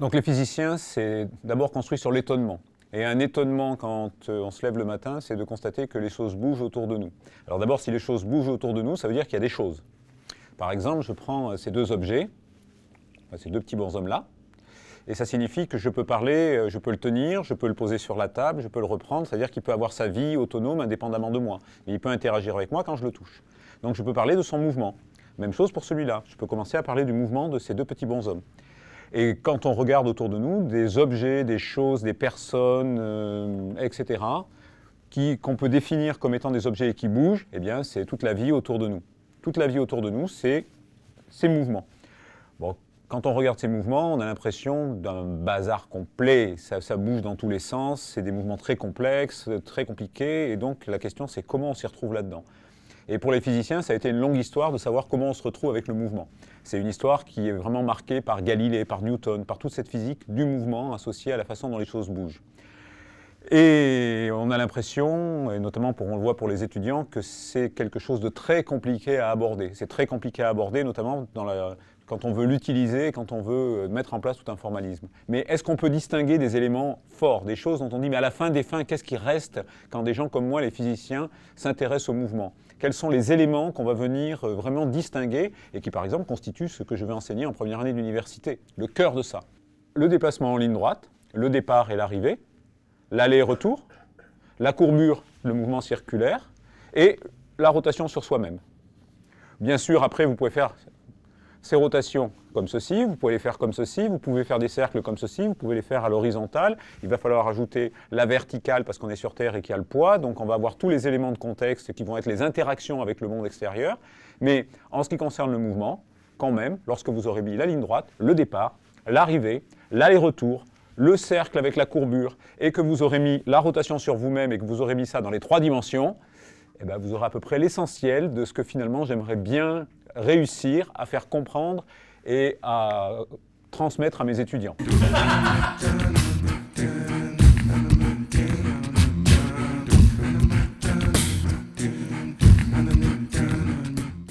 Donc les physiciens, c'est d'abord construit sur l'étonnement. Et un étonnement, quand on se lève le matin, c'est de constater que les choses bougent autour de nous. Alors d'abord, si les choses bougent autour de nous, ça veut dire qu'il y a des choses. Par exemple, je prends ces deux objets, ces deux petits bonshommes-là, et ça signifie que je peux parler, je peux le tenir, je peux le poser sur la table, je peux le reprendre, c'est-à-dire qu'il peut avoir sa vie autonome indépendamment de moi. Et il peut interagir avec moi quand je le touche. Donc je peux parler de son mouvement. Même chose pour celui-là. Je peux commencer à parler du mouvement de ces deux petits bonshommes. Et quand on regarde autour de nous, des objets, des choses, des personnes, etc., qu'on peut définir comme étant des objets qui bougent, eh bien, c'est toute la vie autour de nous. Toute la vie autour de nous, c'est ces mouvements. Bon, quand on regarde ces mouvements, on a l'impression d'un bazar complet. Ça bouge dans tous les sens, c'est des mouvements très complexes, très compliqués, et donc la question, c'est comment on s'y retrouve là-dedans. Et pour les physiciens, ça a été une longue histoire de savoir comment on se retrouve avec le mouvement. C'est une histoire qui est vraiment marquée par Galilée, par Newton, par toute cette physique du mouvement associée à la façon dont les choses bougent. Et on a l'impression, et notamment on le voit pour les étudiants, que c'est quelque chose de très compliqué à aborder. C'est très compliqué à aborder, notamment quand on veut l'utiliser, quand on veut mettre en place tout un formalisme. Mais est-ce qu'on peut distinguer des éléments forts, des choses dont on dit, mais à la fin des fins, qu'est-ce qui reste quand des gens comme moi, les physiciens, s'intéressent au mouvement ? Quels sont les éléments qu'on va venir vraiment distinguer et qui, par exemple, constituent ce que je vais enseigner en première année d'université, le cœur de ça. Le déplacement en ligne droite, le départ et l'arrivée, l'aller-retour, la courbure, le mouvement circulaire, et la rotation sur soi-même. Bien sûr, après, vous pouvez faire ces rotations comme ceci, vous pouvez les faire comme ceci, vous pouvez faire des cercles comme ceci, vous pouvez les faire à l'horizontale. Il va falloir ajouter la verticale parce qu'on est sur Terre et qu'il y a le poids, donc on va avoir tous les éléments de contexte qui vont être les interactions avec le monde extérieur. Mais en ce qui concerne le mouvement, quand même, lorsque vous aurez mis la ligne droite, le départ, l'arrivée, l'aller-retour, le cercle avec la courbure, et que vous aurez mis la rotation sur vous-même et que vous aurez mis ça dans les 3 dimensions, eh bien, vous aurez à peu près l'essentiel de ce que finalement j'aimerais bien réussir à faire comprendre et à transmettre à mes étudiants.